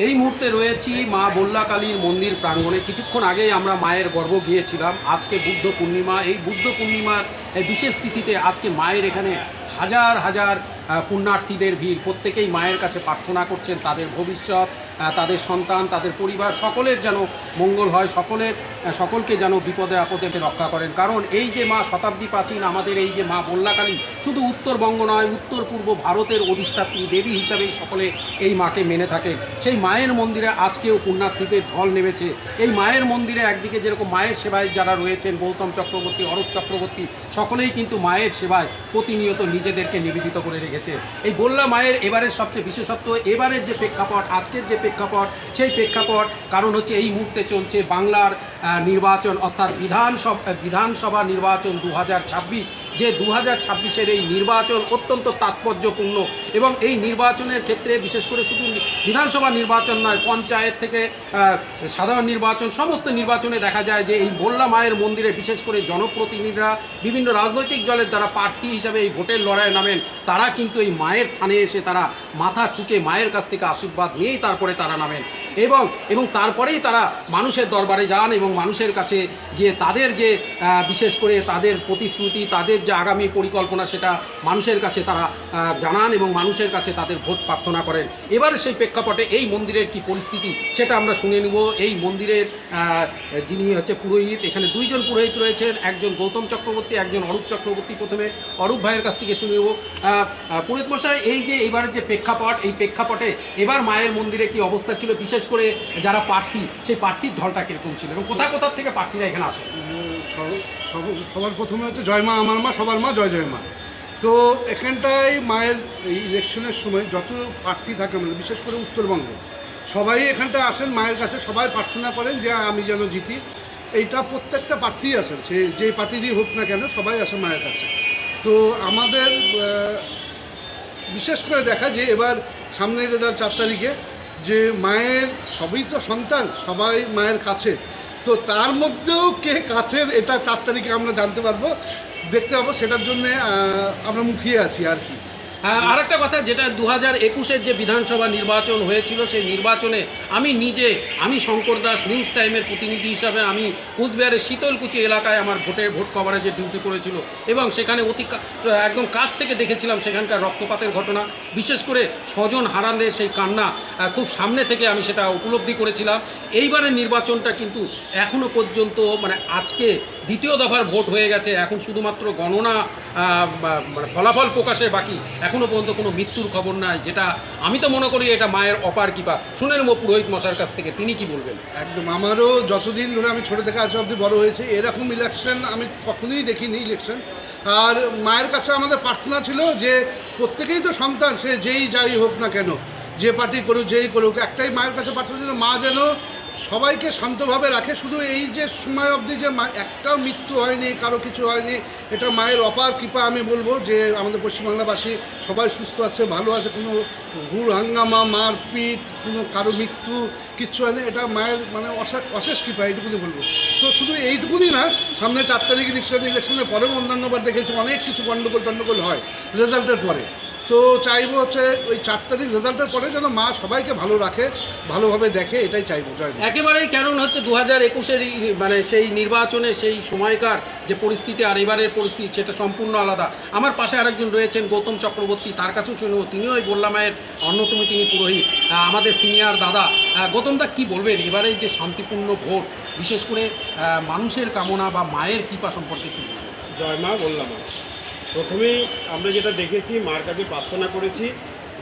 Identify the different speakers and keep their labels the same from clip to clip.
Speaker 1: এই মুহূর্তে রয়েছি মা বল্লা কালীর মন্দির প্রাঙ্গণে। কিছুক্ষণ আগেই আমরা মায়ের গর্ভ গিয়েছিলাম। আজকে বুদ্ধ পূর্ণিমা। এই বুদ্ধ পূর্ণিমার এই বিশেষ তিথিতে আজকে মায়ের এখানে হাজার হাজার পুণ্যার্থীদের ভিড়। প্রত্যেকেই মায়ের কাছে প্রার্থনা করছেন তাদের ভবিষ্যৎ, তাদের সন্তান, তাদের পরিবার সকলের যেন মঙ্গল হয়, সকলকে যেন বিপদে আপদে রক্ষা করেন। কারণ এই যে মা শতাব্দী প্রাচীন আমাদের এই যে মা বল্লা কালী শুধু উত্তরবঙ্গ নয়, উত্তর পূর্ব ভারতের অধিষ্ঠাত্রী দেবী হিসাবেই সকলে এই মাকে মেনে থাকে। সেই মায়ের মন্দিরে আজকেও পুণ্যার্থীদের ঢল নেমেছে। এই মায়ের মন্দিরে একদিকে যেরকম মায়ের সেবায় যারা রয়েছেন, গৌতম চক্রবর্তী, অরূপ চক্রবর্তী, সকলেই কিন্তু মায়ের সেবায় প্রতিনিয়ত নিজেদেরকে নিবেদিত করে রেখেছে। এই বল্লা মায়ের এবারের সবচেয়ে বিশেষত্ব, এবারের যে প্রেক্ষাপট, আজকের যে প্রেক্ষাপট, সেই প্রেক্ষাপট কারণ হচ্ছে এই মুহূর্তে চলছে বাংলার নির্বাচন, অর্থাৎ বিধানসভা নির্বাচন 2026। যে 2026-এর এই নির্বাচন অত্যন্ত তাৎপর্যপূর্ণ এবং এই নির্বাচনের ক্ষেত্রে বিশেষ করে শুধু বিধানসভা নির্বাচন নয়, পঞ্চায়েত থেকে সাধারণ নির্বাচন, সমস্ত নির্বাচনে দেখা যায় যে এই বল্লা মায়ের মন্দিরে বিশেষ করে জনপ্রতিনিধিরা বিভিন্ন রাজনৈতিক দলের যারা প্রার্থী হিসাবে এই ভোটের লড়াইয়ে নামেন, তারা কিন্তু এই মায়ের থানে এসে তারা মাথা ঠুকে মায়ের কাছ থেকে আশীর্বাদ নিয়েই তারপরে তারা নামেন এবং তারপরেই তারা মানুষের দরবারে যান এবং মানুষের কাছে গিয়ে তাদের যে বিশেষ করে তাদের প্রতিশ্রুতি, তাদের যে আগামী পরিকল্পনা, সেটা মানুষের কাছে তারা জানান এবং মানুষের কাছে তাদের ভোট প্রার্থনা করেন। এবারে সেই প্রেক্ষাপটে এই মন্দিরের কি পরিস্থিতি সেটা আমরা শুনে নেব। এই মন্দিরের যিনি হচ্ছে পুরোহিত, এখানে দুইজন পুরোহিত রয়েছেন, একজন গৌতম চক্রবর্তী, একজন অরূপ চক্রবর্তী। প্রথমে অরূপ ভাইয়ের কাছ থেকে শুনে নেব। পুরোহিত মশাই, এই যে এবারের যে প্রেক্ষাপট, এই প্রেক্ষাপটে এবার মায়ের মন্দিরে কি অবস্থা ছিল, বিশেষ করে যারা প্রার্থী, সেই প্রার্থীর ঢলটা কীরকম ছিল এবং কোথা থেকে প্রার্থীরা এখানে আসে?
Speaker 2: সবার প্রথমে হচ্ছে জয় মা আমার মা, সবার মা, জয় জয় মা। তো এখানটায় মায়ের এই ইলেকশনের সময় যত প্রার্থী থাকে আমাদের, বিশেষ করে উত্তরবঙ্গে, সবাই এখানটায় আসেন মায়ের কাছে, সবাই প্রার্থনা করেন যে আমি যেন জিতি। এইটা প্রত্যেকটা প্রার্থী আসেন, সে যেই পার্টিরই হোক না কেন, সবাই আসে মায়ের কাছে। তো আমাদের বিশেষ করে দেখা যে এবার সামনের রেজাল্ট 4 তারিখে, যে মায়ের সবই তো সন্তান, সবাই মায়ের কাছে, তো তার মধ্যেও কে কাছের এটা 4 তারিখে আমরা জানতে পারবো, দেখতে পাবো। সেটার জন্যে আমরা মুখিয়ে আছি আর কি।
Speaker 1: আর একটা কথা, যেটা 2021-এর যে বিধানসভা নির্বাচন হয়েছিল, সেই নির্বাচনে আমি শঙ্কর দাস নিউজ টাইমের প্রতিনিধি হিসাবে আমি কুচবিহারের শীতলকুচি এলাকায় আমার ভোট কভারেজের ডিউটি করেছিল এবং সেখানে একদম কাছ থেকে দেখেছিলাম সেখানকার রক্তপাতের ঘটনা, বিশেষ করে স্বজন হারানদের সেই কান্না খুব সামনে থেকে আমি সেটা উপলব্ধি করেছিলাম। এইবারের নির্বাচনটা কিন্তু এখনও পর্যন্ত মানে আজকে দ্বিতীয় দফার ভোট হয়ে গেছে, এখন শুধুমাত্র গণনা মানে ফলাফল প্রকাশে বাকি, এখনও পর্যন্ত কোনো মৃত্যুর খবর নাই, যেটা আমি তো মনে করি এটা মায়ের অপার কৃপা। শুনে নেব পুরোহিত মশার কাছ থেকে, তিনি কি বলবেন।
Speaker 2: একদম, আমারও যতদিন ধরে আমি ছোটো থেকে আজ অবধি বড় হয়েছে, এরকম ইলেকশন আমি কখনোই দেখিনি ইলেকশন। আর মায়ের কাছে আমাদের প্রার্থনা ছিল যে প্রত্যেকেই তো সন্তান, সে যাই হোক না কেন, যে পার্টি করুক, যেই করুক, একটাই মায়ের কাছে প্রার্থনা ছিল, মা যেন সবাইকে শান্তভাবে রাখে। শুধু এই যে সময় অবধি যে একটাও মৃত্যু হয়নি, কারো কিছু হয়নি, এটা মায়ের অপার কৃপা। আমি বলবো যে আমাদের পশ্চিমবাংলাবাসী সবাই সুস্থ আছে, ভালো আছে, কোনো হুড় হাঙ্গামা, মারপিট, কোনো কারো মৃত্যু কিচ্ছু হয়নি, এটা মায়ের মানে অশেষ কৃপা, এইটুকুনি বলবো। তো শুধু এইটুকুনি না, সামনে 4 তারিখ ইলেকশনের পরেও অন্যান্যবার দেখেছি অনেক কিছু গণ্ডগোল হয় রেজাল্টের পরে। তো চাইবো হচ্ছে ওই 4 তারিখ রেজাল্টের পরে যেন মা সবাইকে ভালো রাখে, ভালোভাবে দেখে, এটাই চাইবো।
Speaker 1: একেবারেই, কারণ হচ্ছে 2021-এর মানে সেই নির্বাচনে সেই সময়কার যে পরিস্থিতি আর এবারের পরিস্থিতি সেটা সম্পূর্ণ আলাদা। আমার পাশে আরেকজন রয়েছেন গৌতম চক্রবর্তী, তার কাছেও শুনবো, তিনিও ওই বল্লা মায়ের অন্যতম তিনি পুরোহিত, আমাদের সিনিয়র দাদা। গৌতম দা, কী বলবেন এবারে যে শান্তিপূর্ণ ভোট, বিশেষ করে মানুষের কামনা বা মায়ের কৃপা সম্পর্কে কী বলবেন?
Speaker 3: জয় মা বল্লা মা। প্রথমেই আমরা যেটা দেখেছি, মার কাছে প্রার্থনা করেছি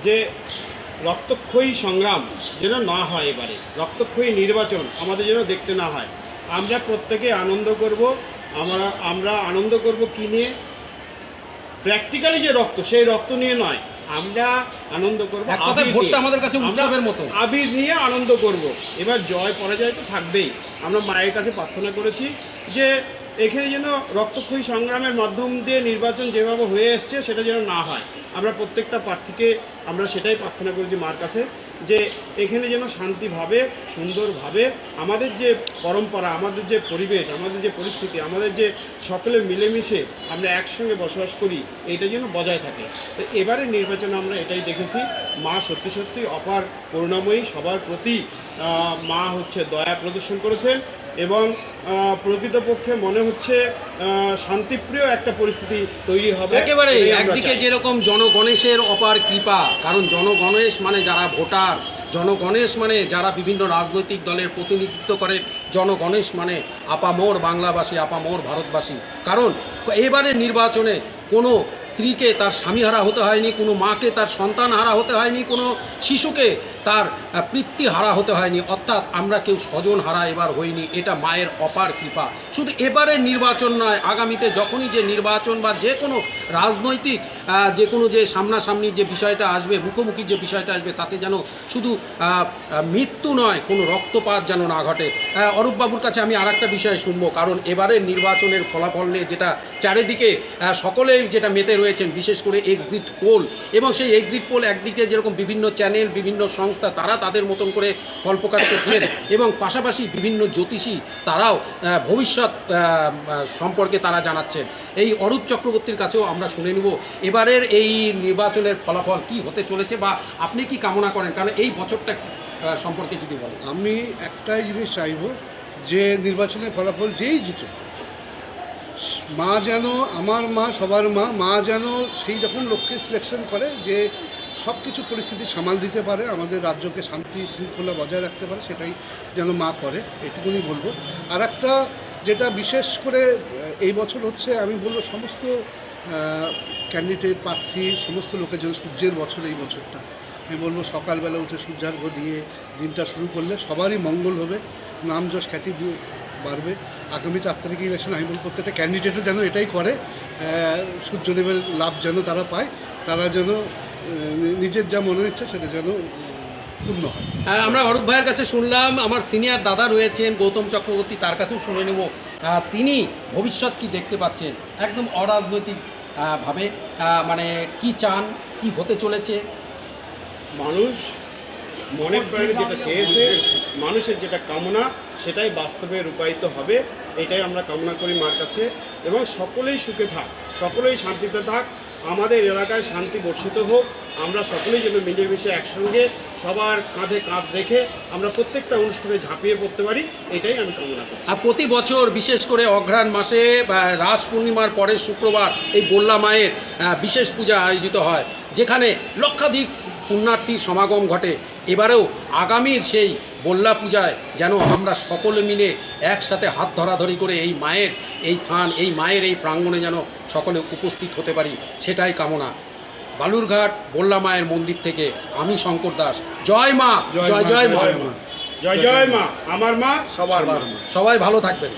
Speaker 3: যে রক্তক্ষয়ী সংগ্রাম যেন না হয়, এবারে রক্তক্ষয়ী নির্বাচন আমাদের যেন দেখতে না হয়। আমরা প্রত্যেকে আনন্দ করব। আমরা আনন্দ করব কী নিয়ে? প্র্যাকটিক্যালি যে রক্ত, সেই রক্ত নিয়ে নয়, আমরা আনন্দ করব
Speaker 1: আমাদের কাছে উৎসবের মতো
Speaker 3: আবির নিয়ে আনন্দ করব। এবার জয় পরাজয় তো থাকবেই। আমরা মায়ের কাছে প্রার্থনা করেছি যে এখানে যেন রক্তক্ষয়ী সংগ্রামের মাধ্যম দিয়ে নির্বাচন যেভাবে হয়ে এসছে সেটা যেন না হয়। আমরা প্রত্যেকটা প্রার্থীকে আমরা সেটাই প্রার্থনা করেছি মার কাছে যে এখানে যেন শান্তিভাবে সুন্দরভাবে আমাদের যে পরম্পরা, আমাদের যে পরিবেশ, আমাদের যে পরিস্থিতি, আমাদের যে সকলে মিলেমিশে আমরা একসঙ্গে বসবাস করি, এইটা যেন বজায় থাকে। তো এবারের নির্বাচনে আমরা এটাই দেখেছি, মা সত্যি সত্যি অপার করুণাময়ী, সবার প্রতি মা হচ্ছে দয়া প্রদর্শন করেছেন এবং প্রকৃতপক্ষে মনে হচ্ছে শান্তিপ্রিয় একটা পরিস্থিতি তৈরি হবে।
Speaker 1: একেবারে
Speaker 3: এটাই আমরা
Speaker 1: একদিকে
Speaker 3: চাই।
Speaker 1: যেরকম জনগণেশের অপার কৃপা, কারণ জনগণেশ মানে যারা ভোটার, জনগণেশ মানে যারা বিভিন্ন রাজনৈতিক দলের প্রতিনিধিত্ব করে, জনগণেশ মানে আপামোর বাংলাভাষী, আপামোর ভারতবাসী। কারণ এবারের নির্বাচনে কোনো স্ত্রীকে তার স্বামীহারা হতে হয়নি, কোনো মাকে তার সন্তান হারা হতে হয়নি, কোনো শিশুকে তার পিতৃ হারা হতে হয়নি, অর্থাৎ আমরা কেউ স্বজন হারা এবার হইনি। এটা মায়ের অপার কৃপা। শুধু এবারের নির্বাচন নয়, আগামীতে যখনই যে নির্বাচন বা যে কোনো রাজনৈতিক যে কোনো যে সামনাসামনি যে বিষয়টা আসবে, মুখোমুখি যে বিষয়টা আসবে, তাতে যেন শুধু মৃত্যু নয়, কোনো রক্তপাত যেন না ঘটে। অরূপবাবুর কাছে আমি আর একটা বিষয় শুনবো, কারণ এবারের নির্বাচনের ফলাফল নিয়ে যেটা চারিদিকে সকলেই যেটা মেতে রয়েছেন, বিশেষ করে এক্সিট পোল, এবং সেই এক্সিট পোল একদিকে যেরকম বিভিন্ন চ্যানেল, বিভিন্ন সংস্থা তারা তাদের মতন করে ফল প্রকাশ করছেন, এবং পাশাপাশি বিভিন্ন জ্যোতিষী তারাও ভবিষ্যৎ সম্পর্কে তারা জানাচ্ছেন। এই অরূপ চক্রবর্তীর কাছেও আমরা শুনে নেব এবারের এই নির্বাচনের ফলাফল কি হতে চলেছে, বা আপনি কি কামনা করেন, কারণ এই বছরটা সম্পর্কে যদি বলেন।
Speaker 2: আমি একটাই জিনিস চাইব যে নির্বাচনের ফলাফল যেই জিতুক, মা যেন, আমার মা, সবার মা, মা যেন সেই রকম লোককে সিলেকশন করে যে সব কিছু পরিস্থিতি সামাল দিতে পারে, আমাদের রাজ্যকে শান্তি শৃঙ্খলা বজায় রাখতে পারে, সেটাই যেন মা করে, এটুকুনি বলবো। আর একটা যেটা বিশেষ করে এই বছর হচ্ছে, আমি বলবো সমস্ত ক্যান্ডিডেট প্রার্থী সমস্ত লোকের জন্য সূর্যের বছর এই বছরটা। আমি বলবো সকালবেলা উঠে সূর্যার্ঘ্য দিয়ে দিনটা শুরু করলে সবারই মঙ্গল হবে, নাম যশ খ্যাতি বাড়বে। আগামী 4 তারিখে ইলেকশন, আমি বলবো প্রত্যেকটা ক্যান্ডিডেটও যেন এটাই করে, সূর্যদেবের লাভ যেন তারা পায়, তারা যেন নিজের যা মনের ইচ্ছা সেটা যেন পূর্ণ হয়।
Speaker 1: আমরা অরূপ ভাইয়ের কাছে শুনলাম, আমার সিনিয়র দাদা রয়েছেন গৌতম চক্রবর্তী, তার কাছেও শুনে নেব তিনি ভবিষ্যৎ কি দেখতে পাচ্ছেন একদম অরাজনৈতিক ভাবে, মানে কি চান, কি হতে চলেছে।
Speaker 3: মানুষ মনে প্রাণে যেটা চেয়েছে, মানুষের যেটা কামনা, সেটাই বাস্তবে রূপায়িত হবে, এটাই আমরা কামনা করি মার কাছে। এবং সকলেই সুখে থাক, সকলেই শান্তিতে থাক, আমাদের এলাকায় শান্তি বর্ষিত হোক, আমরা সকলেই যেন মিলেমিশে একসঙ্গে সবার কাঁধে কাঁধ রেখে আমরা প্রত্যেকটা অনুষ্ঠানে ঝাঁপিয়ে পড়তে পারি, এটাই আমি কামনা করি।
Speaker 1: আর প্রতি বছর বিশেষ করে অঘ্রাণ মাসে বা রাস পূর্ণিমার পরের শুক্রবার এই বল্লা মায়ের বিশেষ পূজা আয়োজিত হয়, যেখানে লক্ষাধিক পুণ্যার্থীর সমাগম ঘটে। এবারেও আগামীর সেই বল্লা পূজায় যেন আমরা সকলে মিলে একসাথে হাত ধরাধরি করে এই মায়ের এই থান, এই মায়ের এই প্রাঙ্গণে যেন সকলে উপস্থিত হতে পারি, সেটাই কামনা। বালুরঘাট বল্লা মায়ের মন্দির থেকে আমি শঙ্কর দাস। জয় মা, জয় জয় মা,
Speaker 3: জয় জয় মা, আমার মা, সবার মা।
Speaker 1: সবাই ভালো থাকবেন।